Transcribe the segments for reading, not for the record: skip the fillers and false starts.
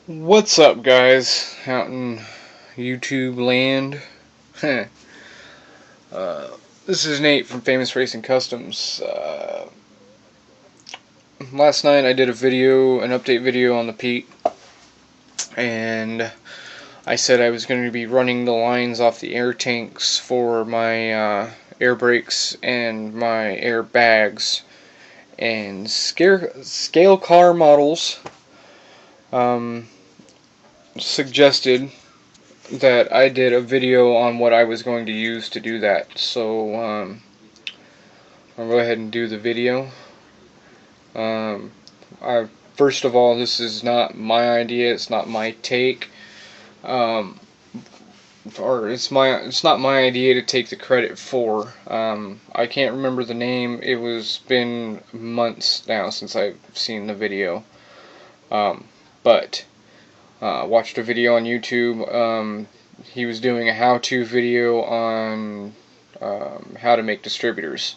What's up, guys, out in YouTube land? uh, this is Nate from Famous Racing Customs. Last night I did an update video on the Pete, and I said I was going to be running the lines off the air tanks for my air brakes and my air bags, and scale car models suggested that I did a video on what I was going to use to do that. So I'll go ahead and do the video. First of all, this is not my idea. It's not my take. Or it's not my idea to take the credit for. I can't remember the name. It was been months now since I've seen the video. But watched a video on YouTube. He was doing a how-to video on how to make distributors.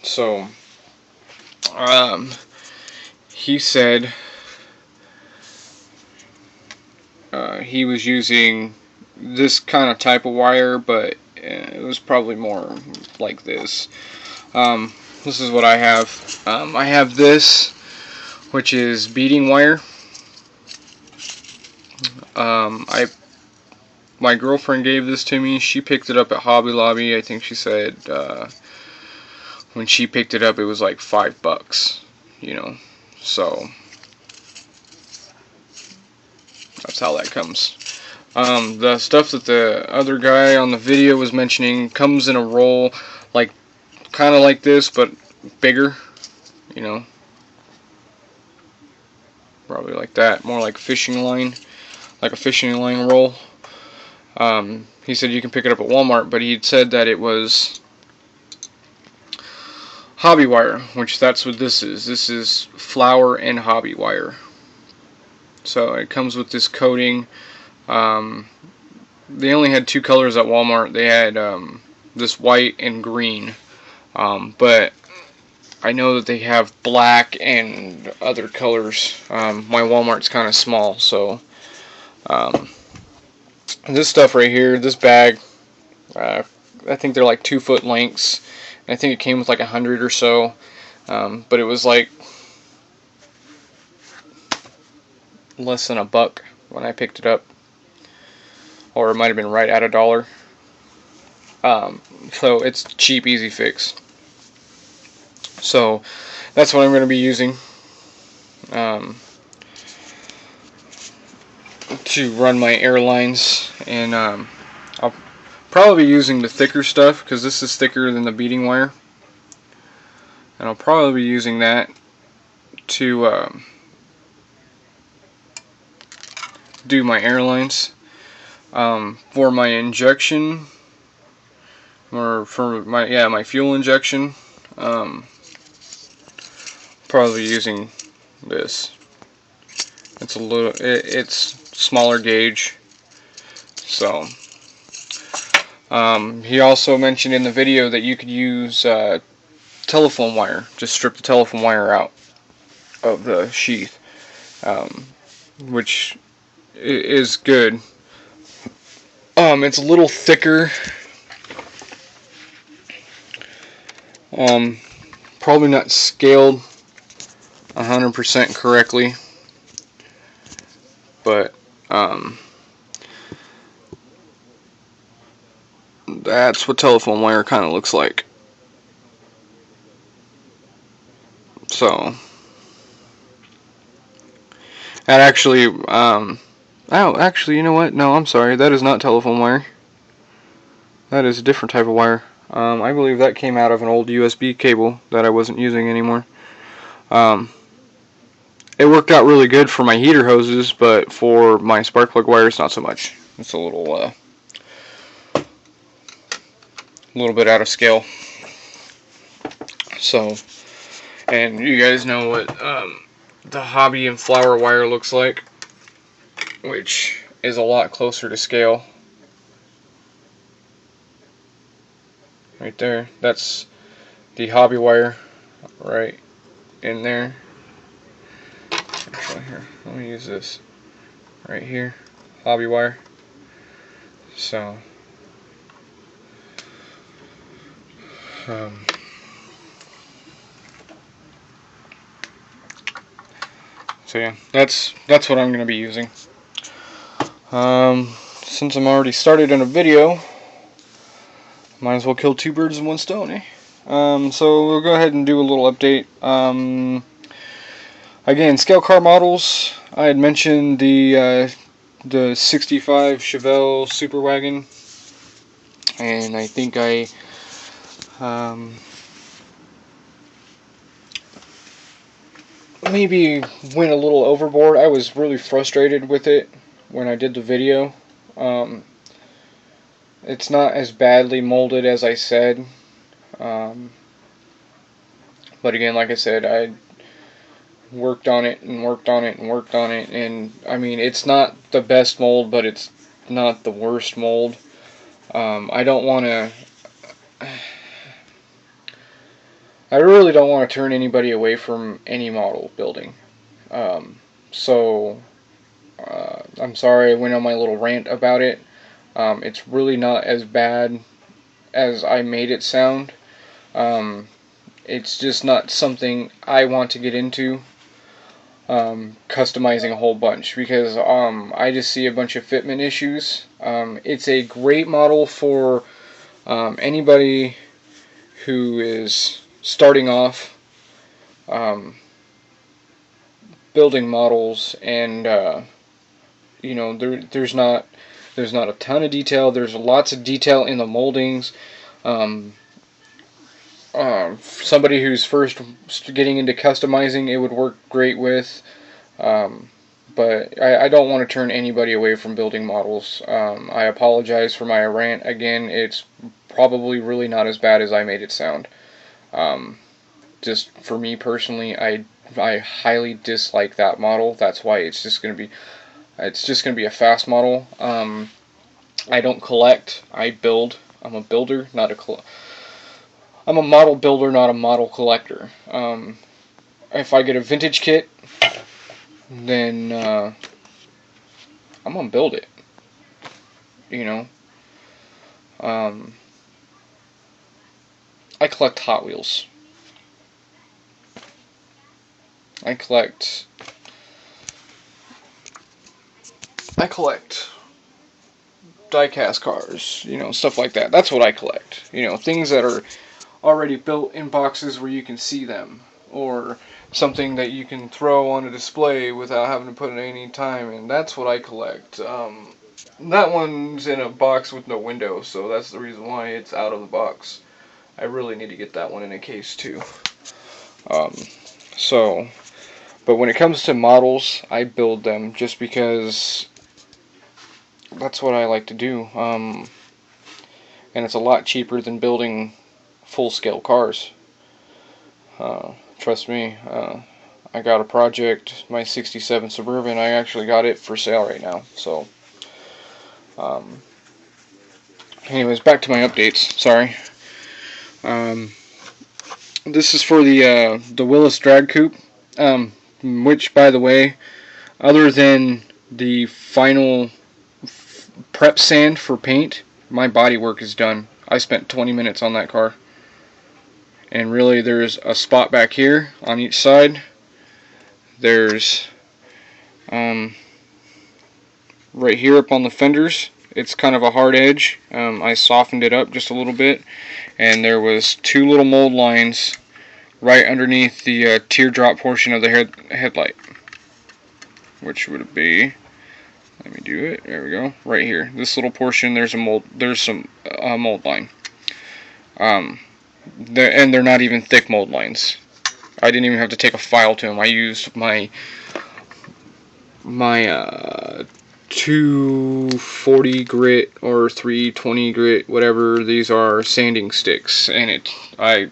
So he said he was using this kind of type of wire, but it was probably more like this. This is what I have. I have this, which is beading wire. My girlfriend gave this to me. She picked it up at Hobby Lobby. I think she said when she picked it up it was like $5, so that's how that comes. The stuff that the other guy on the video was mentioning comes in a roll, like kind of like this, but bigger, probably like that, more like fishing line, like a fishing line roll. He said you can pick it up at Walmart, but he said that it was hobby wire, which that's what this is. This is flower and hobby wire. So it comes with this coating. They only had two colors at Walmart. They had this white and green, but I know that they have black and other colors. My Walmart's kind of small, so this stuff right here, this bag, I think they're like 2-foot lengths. I think it came with like 100 or so, but it was like less than $1 when I picked it up, or it might have been right at $1. So it's cheap, easy fix. So that's what I'm going to be using to run my airlines, and I'll probably be using the thicker stuff because this is thicker than the beading wire, and I'll probably be using that to do my airlines. For my injection, or for my fuel injection, probably using this. It's smaller gauge. So he also mentioned in the video that you could use telephone wire. Just strip the telephone wire out of the sheath, which is good. It's a little thicker. Probably not scaled 100% correctly, but that's what telephone wire kind of looks like. So that actually, oh, actually, you know what? No, I'm sorry. That is not telephone wire. That is a different type of wire. I believe that came out of an old USB cable that I wasn't using anymore. It worked out really good for my heater hoses, but for my spark plug wires, not so much. It's a little bit out of scale. So, and you guys know what the hobby and flower wire looks like, which is a lot closer to scale. Right there, that's the hobby wire right in there. Actually, here, let me use this right here, hobby wire. So, so yeah, that's what I'm gonna be using. Since I'm already started in a video, might as well kill two birds with one stone, eh? So we'll go ahead and do a little update. Again, scale car models. I had mentioned the 65 Chevelle Super Wagon, and I think I maybe went a little overboard. I was really frustrated with it when I did the video. It's not as badly molded as I said. But again, like I said, I worked on it and worked on it and worked on it, and I mean, it's not the best mold, but it's not the worst mold. I don't want to. I really don't want to turn anybody away from any model building. So I'm sorry I went on my little rant about it. It's really not as bad as I made it sound. It's just not something I want to get into, customizing a whole bunch, because I just see a bunch of fitment issues. It's a great model for anybody who is starting off building models, and you know, there's not a ton of detail. There's lots of detail in the moldings. Somebody who's first getting into customizing, it would work great with. But I don't want to turn anybody away from building models. I apologize for my rant. Again, it's probably really not as bad as I made it sound. Just for me personally, I highly dislike that model. That's why it's just gonna be a fast model. I don't collect. I build. I'm a builder, not a I'm a model builder, not a model collector. If I get a vintage kit, then I'm gonna build it. You know, I collect Hot Wheels. I collect die-cast cars. You know, stuff like that. That's what I collect. You know, things that are already built in boxes where you can see them, or something that you can throw on a display without having to put in any time in. That's what I collect. That one's in a box with no window, so that's the reason why it's out of the box. I really need to get that one in a case too. But when it comes to models, I build them just because that's what I like to do. And it's a lot cheaper than building full-scale cars. Trust me, I got a project, my 67 Suburban, I actually got it for sale right now. So, anyways, back to my updates, sorry. This is for the Willis Drag Coupe, which, by the way, other than the final prep sand for paint, my body work is done. I spent 20 minutes on that car. And really, there's a spot back here on each side. There's right here up on the fenders, it's kind of a hard edge. I softened it up just a little bit, and there was two little mold lines right underneath the teardrop portion of the headlight, which would be, let me do it, there we go, right here, this little portion, there's some mold line. And they're not even thick mold lines. I didn't even have to take a file to them. I used my 240 grit or 320 grit, whatever these are, sanding sticks, and like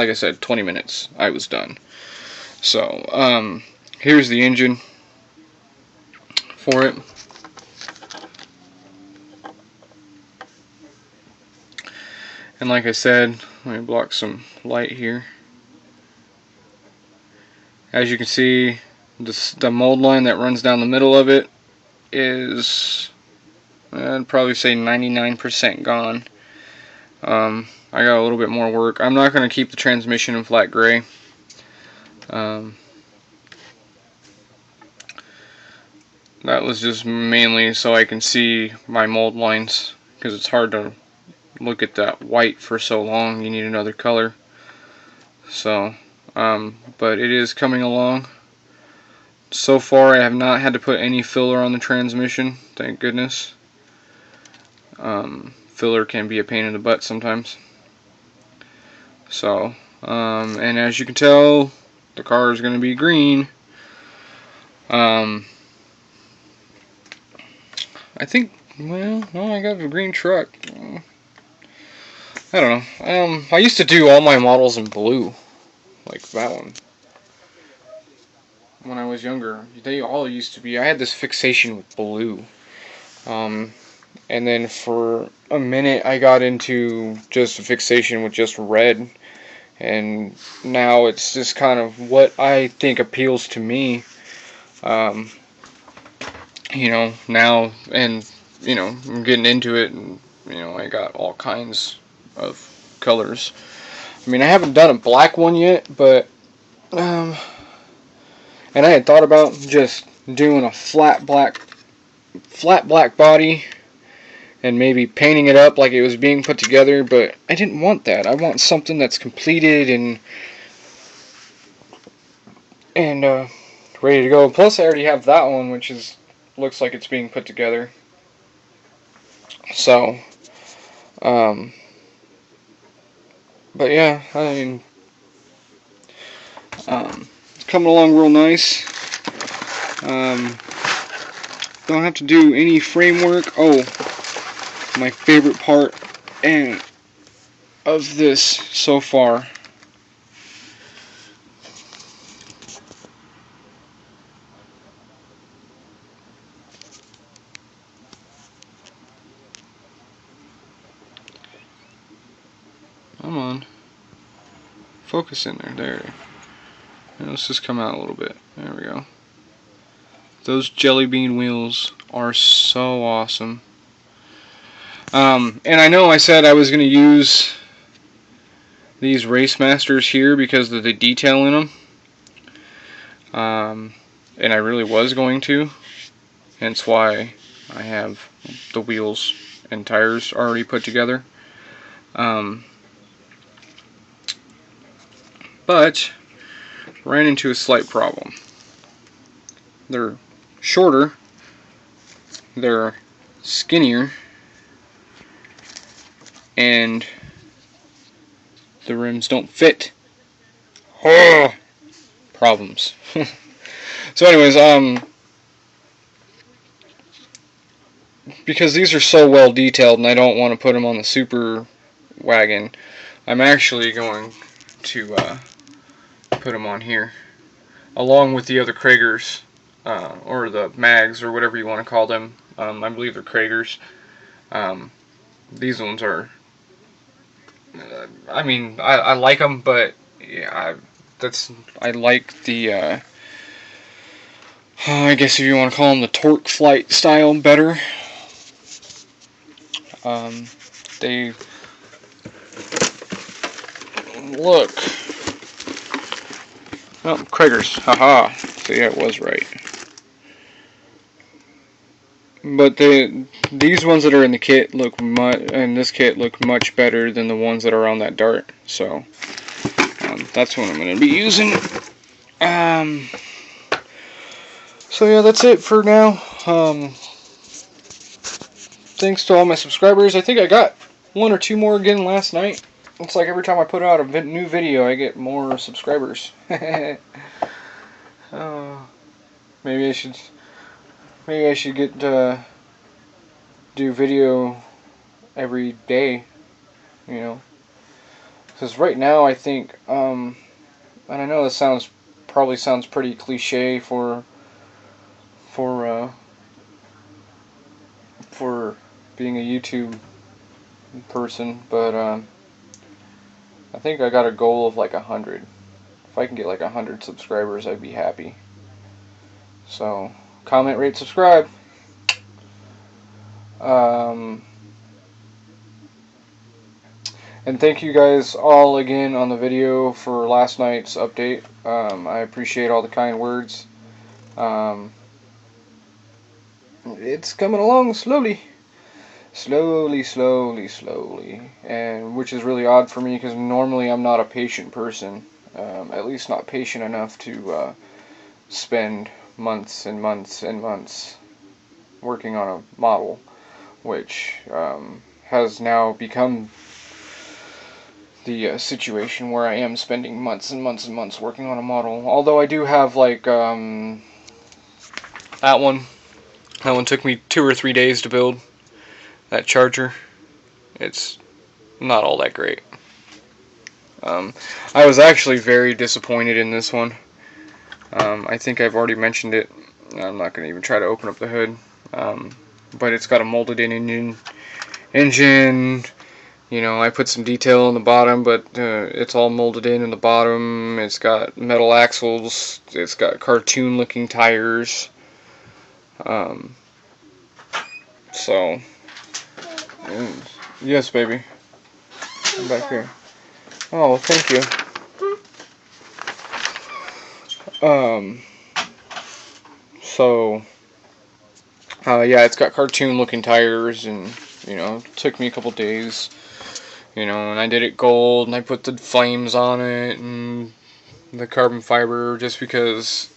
I said, 20 minutes, I was done. So, here's the engine for it. And like I said, let me block some light here. As you can see, the mold line that runs down the middle of it is, I'd probably say 99% gone. I got a little bit more work. I'm not going to keep the transmission in flat gray. That was just mainly so I can see my mold lines, because it's hard to look at that white for so long. You need another color. So, but it is coming along. So far I have not had to put any filler on the transmission, thank goodness. Filler can be a pain in the butt sometimes. So, and as you can tell, the car is going to be green. I think, well, I got a green truck. I don't know. I used to do all my models in blue, like that one. When I was younger, they all used to be. I had this fixation with blue. And then for a minute, I got into just a fixation with just red. And now it's just kind of what I think appeals to me. You know, now, and, you know, I'm getting into it, and, you know, I got all kinds of colors. I mean, I haven't done a black one yet, but, and I had thought about just doing a flat black body, and maybe painting it up like it was being put together, but I didn't want that. I want something that's completed and ready to go. Plus, I already have that one, which looks like it's being put together. So, but yeah, I mean, it's coming along real nice. Don't have to do any framework. Oh, my favorite part of this so far. Come on. Focus in there. There. And let's just come out a little bit. There we go. Those jelly bean wheels are so awesome. And I know I said I was going to use these Race Masters here because of the detail in them. And I really was going to. Hence why I have the wheels and tires already put together. But ran into a slight problem. They're shorter, they're skinnier, and the rims don't fit. Oh, problems. So anyways, because these are so well detailed and I don't want to put them on the Super Wagon, I'm actually going to put them on here, along with the other Kragers, or the Mags, or whatever you want to call them. I believe they're Kragers. These ones are, I mean, I like them, but yeah, I like the, I guess if you want to call them the Torque Flight style better. They look. Oh, Kragers. Haha. So yeah, it was right. But these ones that are in the kit in this kit look much better than the ones that are on that Dart. So that's what I'm going to be using. So yeah, that's it for now. Thanks to all my subscribers. I think I got 1 or 2 more again last night. It's like every time I put out a new video, I get more subscribers. Maybe I should get do video every day, you know. Because right now I think, and I know this probably sounds pretty cliche for being a YouTube person, but I think I got a goal of like 100 If I can get like 100 subscribers, I'd be happy. So, comment, rate, subscribe. And thank you guys all again on the video for last night's update. I appreciate all the kind words. It's coming along slowly. Slowly, and which is really odd for me because normally I'm not a patient person, at least not patient enough to spend months and months and months working on a model, which has now become the situation where I am spending months and months and months working on a model. Although I do have like that one took me 2 or 3 days to build. That charger, it's not all that great. I was actually very disappointed in this one. I think I've already mentioned it. I'm not going to even try to open up the hood. But it's got a molded in engine. You know, I put some detail on the bottom, but it's all molded in the bottom. It's got metal axles. It's got cartoon looking tires. So... Yes, baby. I'm back here. Oh, thank you. Yeah, it's got cartoon-looking tires, and, you know, it took me a couple days, you know, and I did it gold, and I put the flames on it, and the carbon fiber, just because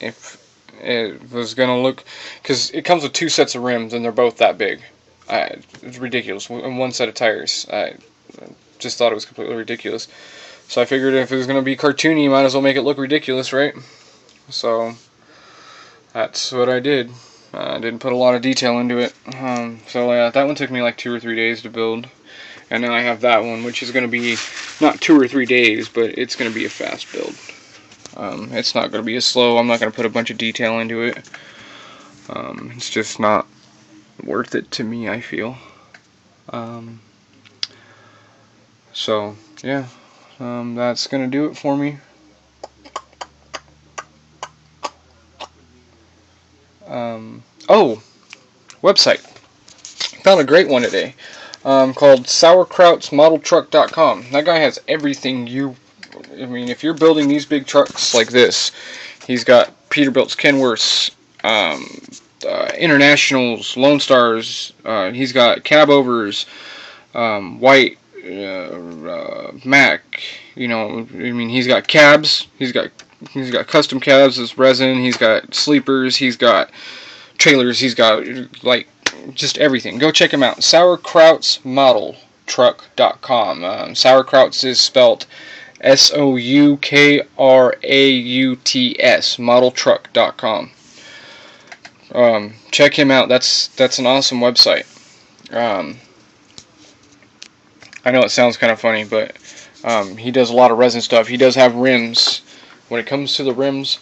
if it was gonna look, because it comes with 2 sets of rims, and they're both that big. It's ridiculous. And 1 set of tires. I just thought it was completely ridiculous. So I figured if it was going to be cartoony, you might as well make it look ridiculous, right? So that's what I did. I didn't put a lot of detail into it. That one took me like 2 or 3 days to build. And now I have that one, which is going to be not 2 or 3 days, but it's going to be a fast build. It's not going to be as slow. I'm not going to put a bunch of detail into it. It's just not worth it to me, I feel. So yeah, that's gonna do it for me. Website. Found a great one today, called sauerkrautsmodeltruck.com. That guy has everything I mean, if you're building these big trucks like this, he's got Peterbilt's, Kenworths, Internationals, Lone Stars, he's got cab-overs, White, Mac, you know, I mean, he's got cabs, he's got custom cabs as resin, he's got sleepers, he's got trailers, he's got, like, just everything. Go check him out, sauerkrautsmodeltruck.com. Sauerkrauts is spelled SOUKRAUTS, modeltruck.com. Check him out. That's an awesome website. I know it sounds kind of funny, but he does a lot of resin stuff. He does have rims. When it comes to the rims,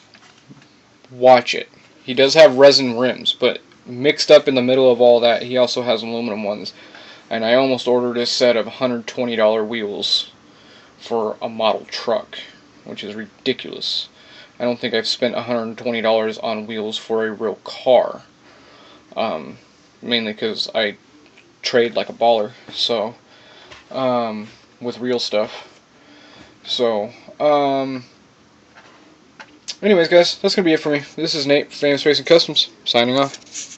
watch it. He does have resin rims, but mixed up in the middle of all that, he also has aluminum ones. And I almost ordered a set of $120 wheels for a model truck, which is ridiculous. I don't think I've spent $120 on wheels for a real car. Mainly because I trade like a baller, so, with real stuff. So, anyways guys, that's going to be it for me. This is Nate, Famous Racing Customs, signing off.